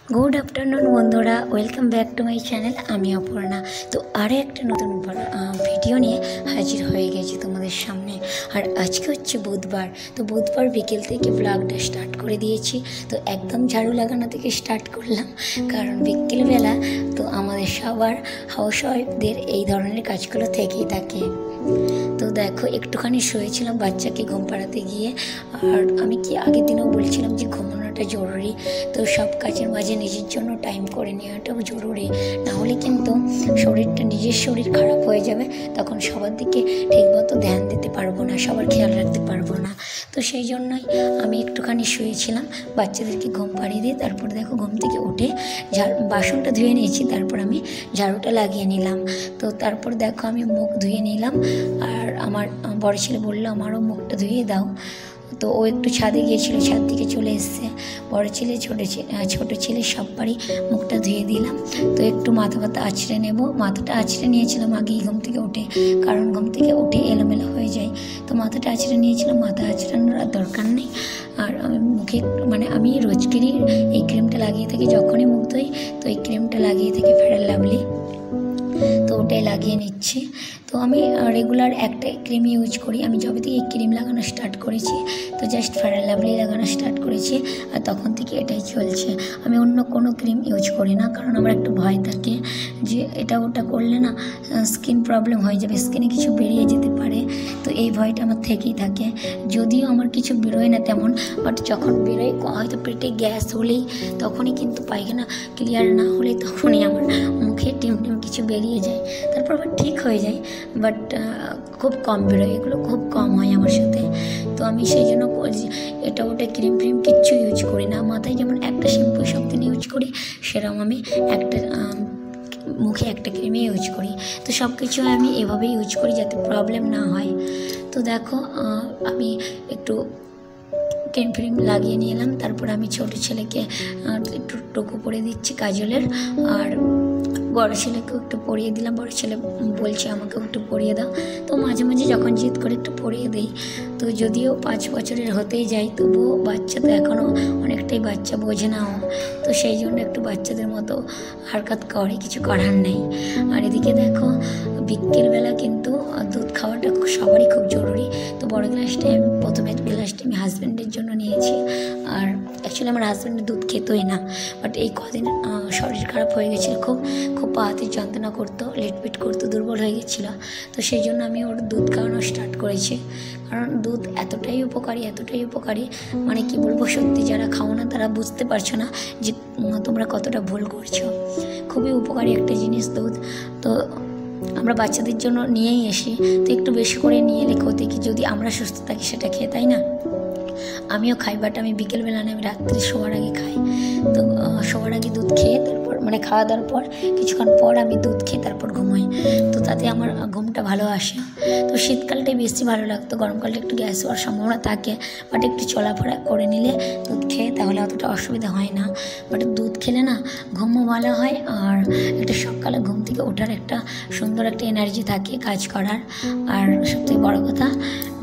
Good afternoon बंधुरा welcome back to my channel आमी अपर्णा। तो आरो एक नतून भिडियो निये हाजिर हो गेছি তোমাদের সামনে। আর আজকে হচ্ছে বুধবার, তো বুধবার বিকেল থেকে ব্লগটা স্টার্ট করে দিয়েছি। তো একদম ঝাড়ু লাগানো থেকে স্টার্ট করলাম, কারণ বিকেলবেলা তো আমাদের সবার হাউসওয়াইফদের এই ধরনের কাজগুলো থেকেই থাকে। তো দেখো একটুখানি শুয়েছিলাম বাচ্চাকে ঘুম পাড়াতে গিয়ে। আর আমি কি আগের দিনও বলছিলাম যে ঘুমানোটা জরুরি, তো সব কাজের মাঝে নিজের জন্য টাইম করে নেওয়াটাও জরুরি, না হলে কিন্তু শরীরটা নিজের শরীর খারাপ হয়ে যাবে, তখন সবার দিকে ঠিকমতো ধ্যান দিতে পারবো না, সবার খেয়াল রাখতে পারবো না। তো সেই জন্যই আমি একটুখানি শুয়েছিলাম, বাচ্চাদেরকে ঘুম পাড়িয়ে দিয়ে তারপর দেখো ঘুম থেকে উঠে বাসনটা ধুয়ে নিয়েছি, তারপর আমি ঝাড়ুটা লাগিয়ে নিলাম। তো তারপর দেখো আমি মুখ ধুয়ে নিলাম, আর আমার বড় ছেলে বললো আমারও মুখটা ধুয়ে দাও। তো ও একটু ছাদে গিয়েছিল, ছাদ থেকে চলে এসছে। বড় ছেলে ছোটো ছেলে সববারই মুখটা ধুয়ে দিলাম। তো একটু মাথা আঁচড়ে নেব, মাথাটা আঁচড়ে নিয়েছিলাম আগেই ঘুম থেকে উঠে, কারণ ঘুম থেকে উঠে এলোমেলো হয়ে যায়। তো মাথাটা আঁচড়ে নিয়েছিলাম, মাথা আঁচড়ানোর আর দরকার নেই। আর আমি মুখে আমি রোজকেরই এই ক্রিমটা লাগিয়ে থাকি, যখনই মুখ ধুই তো এই ক্রিমটা লাগিয়ে থাকি, ফেয়ার অ্যান্ড লাভলি। তো ওটাই লাগিয়ে নিচ্ছি। তো আমি রেগুলার একটা ক্রিম ইউজ করি, আমি যবে থেকে এই ক্রিম লাগানো স্টার্ট করেছি, তো জাস্ট ফেয়ার অ্যান্ড লাভলি লাগানো স্টার্ট করেছি, আর তখন থেকে এটাই চলছে। আমি অন্য কোনো ক্রিম ইউজ করি না, কারণ আমার একটু ভয় থাকে যে এটা ওটা করলে না স্কিন প্রবলেম হয়ে যাবে, স্কিনে কিছু বেরিয়ে যেতে পারে। তো এই ভয়টা আমার থেকেই থাকে। যদিও আমার কিছু বেরোয় না তেমন, বাট যখন বেরোয় হয়তো পেটে গ্যাস হলেই, তখনই কিন্তু পায়খানা ক্লিয়ার না হলে তখনই আমার মুখে টিম কিছু বেরিয়ে যায়, তারপর আবার ঠিক হয়ে যায়। বাট খুব কম বেরোয়, এগুলো খুব কম হয় আমার সাথে। তো আমি সেই জন্য এটা ওটা ক্রিম কিচ্ছু ইউজ করি না। মাথায় যেমন একটা শ্যাম্পু সবদিন ইউজ করি, সেরকম আমি একটা মুখে একটা ক্রিমে ইউজ করি। তো সব কিছু আমি এভাবেই ইউজ করি যাতে প্রবলেম না হয়। তো দেখো আমি একটু ক্রিম লাগিয়ে নিয়ে এলাম, তারপর আমি ছোটো ছেলেকে একটু টোকো পরে দিচ্ছি কাজলের, আর বড় ছেলেকেও একটু পরিয়ে দিলাম। বড় ছেলে বলছে আমাকেও একটু পরিয়ে দাও, তো মাঝে মাঝে যখন জিদ করে একটু পরিয়ে দিই। তো যদিও 5 বছরের হতেই যায়, তবুও বাচ্চা তো এখনও অনেকটাই বাচ্চা, বোঝে না ও, তো সেই জন্য একটু বাচ্চাদের মতো হারকাত করে, কিছু করার নেই। আর এদিকে দেখো বিকেলবেলা কিন্তু দুধ খাওয়াটা সবারই খুব জরুরি। তো বড় গ্লাসটাই আমি প্রথমে গ্লাসটা আমি হাজব্যান্ডের জন্য নিয়েছি। আর অ্যাকচুয়ালি আমার হাজব্যান্ডের দুধ খেতোই না, বাট এই কদিন শরীর খারাপ হয়ে গেছিলো, খুব পা হাতে যন্ত্রণা করতো, লেটপিট করতো, দুর্বল হয়ে গেছিলো। তো সেই জন্য আমি ওর দুধ খাওয়ানো স্টার্ট করেছি, কারণ দুধ এতটাই উপকারী, মানে কি বলবো, সত্যি যারা খাও না তারা বুঝতে পারছো না যে তোমরা কতটা ভুল করছো। খুবই উপকারী একটা জিনিস দুধ। তো আমরা বাচ্চাদের জন্য নিয়েই এসি, তো একটু বেশি করে নিয়ে এলে ক্ষতি কি, যদি আমরা সুস্থ থাকি সেটা খেয়ে, তাই না? আমিও খাই, বাট আমি বিকেলবেলা না, আমি রাত্রে শোয়ার আগে খাই। তো শোয়ার আগে দুধ খেয়ে তারপর মানে খাওয়া দাওয়ার পর কিছুক্ষণ পর আমি দুধ খেয়ে তারপর ঘুমোই, তো তাতে আমার ঘুমটা ভালো আসে। তো শীতকালটাই বেশি ভালো লাগতো, গরমকালটা একটু গ্যাস হওয়ার সম্ভাবনা থাকে, বাট একটু চলাফেরা করে নিলে দুধ খেয়ে তাহলে অতটা অসুবিধা হয় না। বাট দুধ খেলে না ঘুমও ভালো হয়, আর একটা সকালে ঘুম থেকে ওঠার একটা সুন্দর একটা এনার্জি থাকে কাজ করার। আর সবথেকে বড় কথা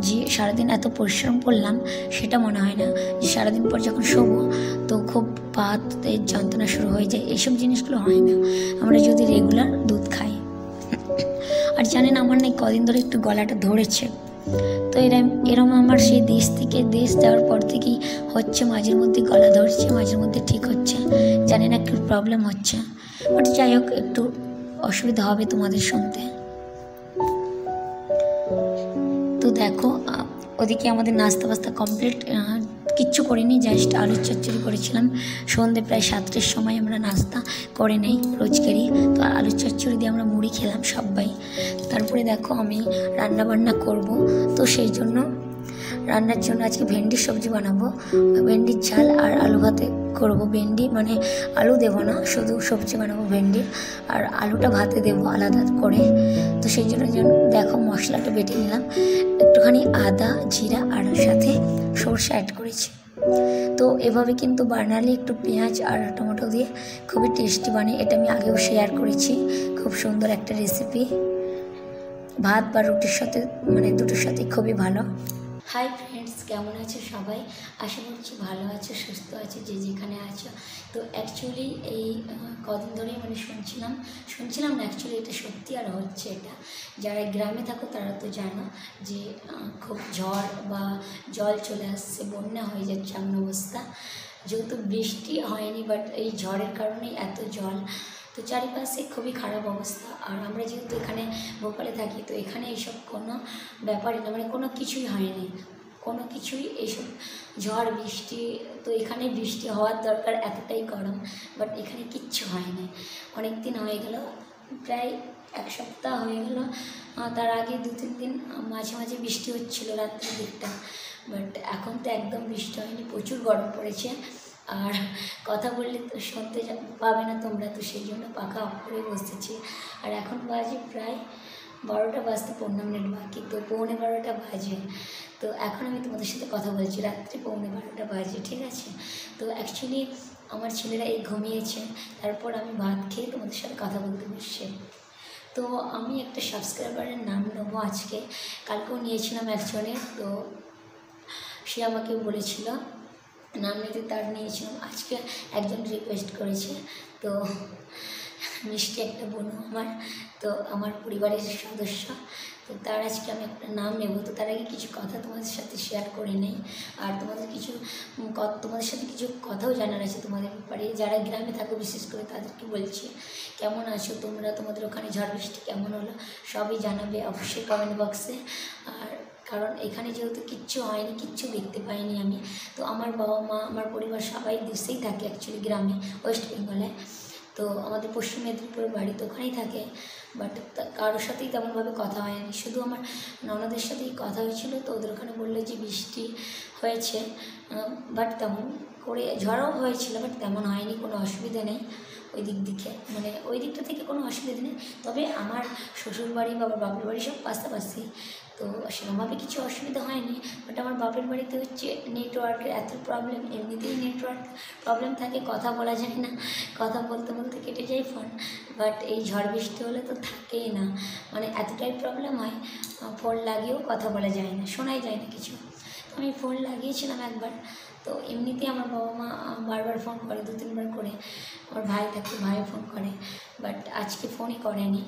যে সারাদিন এত পরিশ্রম করলাম, সেটা মনে হয় না যে সারাদিন পর যখন শোবো তো খুব পাতের যন্ত্রণা শুরু হয়ে যায়, এইসব জিনিসগুলো হয় না আমরা যদি রেগুলার দুধ খাই। আর জানেন আমার না কদিন ধরে একটু গলাটা ধরেছে, তো এরম আমার সেই দেশ যাওয়ার পর থেকেই হচ্ছে, মাঝের মধ্যে গলা ধরছে, মাঝের মধ্যে ঠিক হচ্ছে, জানি না একটু প্রবলেম হচ্ছে। বাট যাই হোক, একটু অসুবিধা হবে তোমাদের শুনতে। তো দেখো ওদিকে আমাদের নাস্তা বাস্তা কমপ্লিট, কিচ্ছু করিনি, জাস্ট আলুর চচ্চড়ি করেছিলাম। সন্ধ্যে প্রায় 7টার সময় আমরা নাস্তা করে নেই রোজকেরই, তো আলুর চচ্চড়ি দিয়ে আমরা মুড়ি খেলাম সবাই। তারপরে দেখো আমি রান্না করব, তো সেই জন্য রান্নার জন্য আজকে ভেন্ডির সবজি বানাবো, ভেন্ডির ঝাল আর আলু ভাতে করবো। ভেন্ডি মানে আলু দেবো না, শুধু সবজি বানাবো ভেন্ডির, আর আলুটা ভাতে দেবো আলাদা করে। তো সেই জন্য দেখো মশলাটা বেটে নিলাম, একটুখানি আদা জিরা আর সাথে সরষে অ্যাড করেছি। তো এভাবে কিন্তু বানালে একটু পেঁয়াজ আর টমেটো দিয়ে খুবই টেস্টি বানে, এটা আমি আগেও শেয়ার করেছি, খুব সুন্দর একটা রেসিপি, ভাত বা রুটির সাথে মানে দুটোর সাথে খুবই ভালো। হাই ফ্রেন্ডস, কেমন আছো সবাই? আশা করছি ভালো আছো, সুস্থ আছো, যে যেখানে আছো। তো অ্যাকচুয়ালি এই কদিন ধরেই শুনছিলাম না, অ্যাকচুয়ালি এটা সত্যি আর হচ্ছে এটা। যারা গ্রামে থাকো তারা তো জানো যে খুব ঝড় বা জল চলে আসছে, বন্যা হয়ে যাচ্ছে এমন অবস্থা। যেহেতু বৃষ্টি হয়নি, বাট এই ঝড়ের কারণেই এত জল, তো চারিপাশে খুবই খারাপ অবস্থা। আর আমরা যেহেতু এখানে ভোপালে থাকি, তো এখানে এইসব কোনো ব্যাপারই না, মানে কোনো কিছুই হয়নি, কোনো কিছুই এইসব ঝড় বৃষ্টি। তো এখানে বৃষ্টি হওয়ার দরকার, এতটাই গরম, বাট এখানে কিচ্ছু হয়নি। অনেক দিন হয়ে গেল, প্রায় এক সপ্তাহ হয়ে গেল। তার আগে 2-3 দিন মাঝে মাঝে বৃষ্টি হচ্ছিলো রাত্রির দিকটা, বাট এখন তো একদম বৃষ্টি হয়নি, প্রচুর গরম পড়েছে। আর কথা বললে তো শুনতে পাবে না তোমরা, তো সেই জন্য পাখা অফ করে বসেছি। আর এখন বাজে প্রায় 12টা বাজতে 15 মিনিট বাকি, তো 11:45 বাজে। তো এখন আমি তোমাদের সাথে কথা বলছি, রাত্রি 11:45 বাজে, ঠিক আছে। তো অ্যাকচুয়ালি আমার ছেলেরা এই ঘুমিয়েছে, তারপর আমি ভাত খেয়ে তোমাদের সাথে কথা বলতে বসছি। তো আমি একটা সাবস্ক্রাইবারের নাম নেবো আজকে, কালকেও নিয়েছিলাম একজনের, তো সে আমাকে বলেছিল নাম নিতে, তার নিয়েছিলাম। আজকে একজন রিকোয়েস্ট করেছে, তো মিষ্টি একটা বোন আমার, তো আমার পরিবারের সদস্য, তো তার আজকে আমি একটা নাম নেব। তো তার আগে কিছু কথা তোমাদের সাথে শেয়ার করে নেই, আর তোমাদের সাথে কিছু কথাও জানার আছে তোমাদের ব্যাপারে। যারা গ্রামে থাকো বিশেষ করে তাদেরকে বলছি, কেমন আছো তোমরা, তোমাদের ওখানে ঝড় বৃষ্টি কেমন হলো সবই জানাবে অবশ্যই কমেন্ট বক্সে। আর কারণ এখানে যেহেতু কিচ্ছু হয়নি, কিচ্ছু দেখতে পাইনি আমি, তো আমার বাবা মা, আমার পরিবার সবাই দেশেই থাকে, অ্যাকচুয়ালি গ্রামে, ওয়েস্ট বেঙ্গলে। তো আমাদের পশ্চিম মেদিনীপুরের বাড়ি তো ওখানেই থাকে, বাট কারোর সাথেই তেমনভাবে কথা হয়নি, শুধু আমার ননদের সাথেই কথা হয়েছিল। তো ওদের ওখানে বললো যে বৃষ্টি হয়েছে, বাট তেমন করে ঝড়ও হয়েছিল, বাট তেমন হয়নি, কোনো অসুবিধা নেই ওই মানে ওই দিকটা থেকে কোনো অসুবিধা নেই। তবে আমার শ্বশুর বাড়ি বা বাপের বাড়ি সব পাশাপাশি, তো সেরকমভাবে কিছু অসুবিধা হয়নি। বাট আমার বাপের বাড়িতে হচ্ছে নেটওয়ার্কের এত প্রবলেম, এমনিতেই নেটওয়ার্ক প্রবলেম থাকে, কথা বলা যায় না, কথা বলতে বলতে কেটে যায় ফোন। বাট এই ঝড় বৃষ্টি হলে তো থাকেই না, মানে এতটাই প্রবলেম হয়, ফোন লাগিয়েও কথা বলা যায় না, শোনাই যায় না কিছু। আমি ফোন লাগিয়েছিলাম একবার, তো এমনিতেই আমার বাবা মা বারবার ফোন করে, 2-3 বার করে। আমার ভাই থাকে, ভাই ফোন করে, বাট আজকে ফোনই করেনি।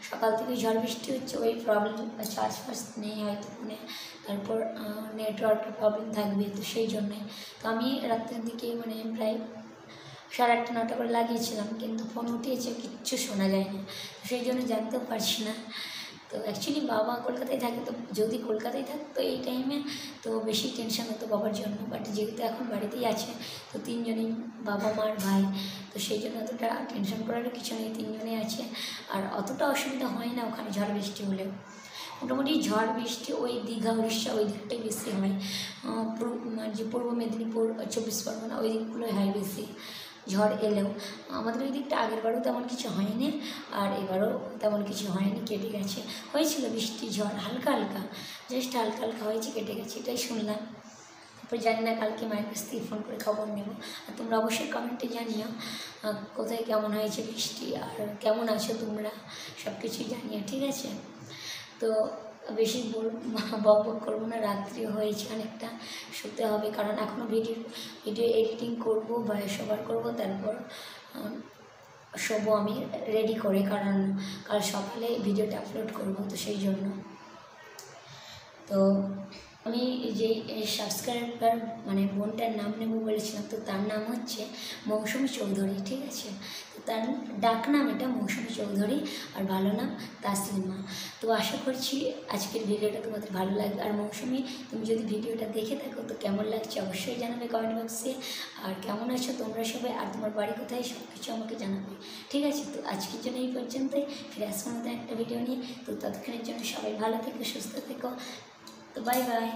সকাল থেকে ঝড় বৃষ্টি হচ্ছে, ওই প্রবলেম, চার্জ ফার্জ নেই হয়তো ফোনে, তারপর নেটওয়ার্কের প্রবলেম থাকবে, তো সেই জন্যে। তো আমি রাত্রের দিকে মানে প্রায় 8:30-9টা করে লাগিয়েছিলাম, কিন্তু ফোন উঠিয়েছে, কিচ্ছু শোনা যায়নি, সেই জন্য জানতেও পারছি না। তো অ্যাকচুয়ালি বাবা কলকাতায় থাকে, তো যদি কলকাতায় থাকতো এই টাইমে তো বেশি টেনশন হতো বাবার জন্য, বাট যেহেতু এখন বাড়িতেই আছে, তো 3জনই, বাবা মার ভাই, তো সেই জন্য অতটা টেনশন করারও কিছু নেই, 3জনেই আছে। আর অতটা অসুবিধা হয় না ওখানে ঝড় বৃষ্টি হলেও। মোটামুটি ঝড় বৃষ্টি ওই দীঘা, উড়িষ্যা ওই দিকটাই বেশি হয়, যে পূর্ব মেদিনীপুর, 24 পরগনা ওই দিকগুলোই হয় বেশি ঝড় এলেও। আমাদের ওই দিকটা আগেরবারও তেমন কিছু হয়নি, আর এবারও তেমন কিছু হয়নি, কেটে গেছে। হয়েছিল বৃষ্টি ঝড় হালকা হালকা, জাস্ট হালকা হালকা হয়েছে, কেটে গেছে, এটাই শুনলাম। তারপর জানি না, কালকে মায়ের কাছ থেকে ফোন করে খবর নেব। আর তোমরা অবশ্যই কমেন্টে জানিও কোথায় কেমন হয়েছে বৃষ্টি, আর কেমন আছো তোমরা, সব কিছুই জানিও, ঠিক আছে। তো বেশি বক করবো না, রাত্রি হয়েছে অনেকটা, শুতে হবে, কারণ এখনও ভিডিও এডিটিং করবো, ভয়েস ওভার করবো, তারপর শোবো আমি রেডি করে, কারণ কাল সকালে ভিডিওটা আপলোড করবো, তো সেই জন্য। তো আমি যে সাবস্ক্রাইবার মানে বোনটার নাম নেব বলেছিলাম, তো তার নাম হচ্ছে মৌসুমী চৌধুরী, ঠিক আছে। তো তার ডাক নাম এটা মৌসুমী চৌধুরী, আর ভালো নাম তাসলিমা। তো আশা করছি আজকের ভিডিওটা তোমাদের ভালো লাগবে। আর মৌসুমী, তুমি যদি ভিডিওটা দেখে থাকো তো কেমন লাগছে অবশ্যই জানাবে কমেন্ট বক্সে। আর কেমন আছো তোমরা সবাই, আর তোমার বাড়ি কোথায়, সব কিছু আমাকে জানাবে, ঠিক আছে। তো আজকের জন্য এই পর্যন্তই, ফিরে আসবো আমাদের একটা ভিডিও নিয়ে। তো ততক্ষণের জন্য সবাই ভালো থেকো, সুস্থ থেকো, তো বাই বাই।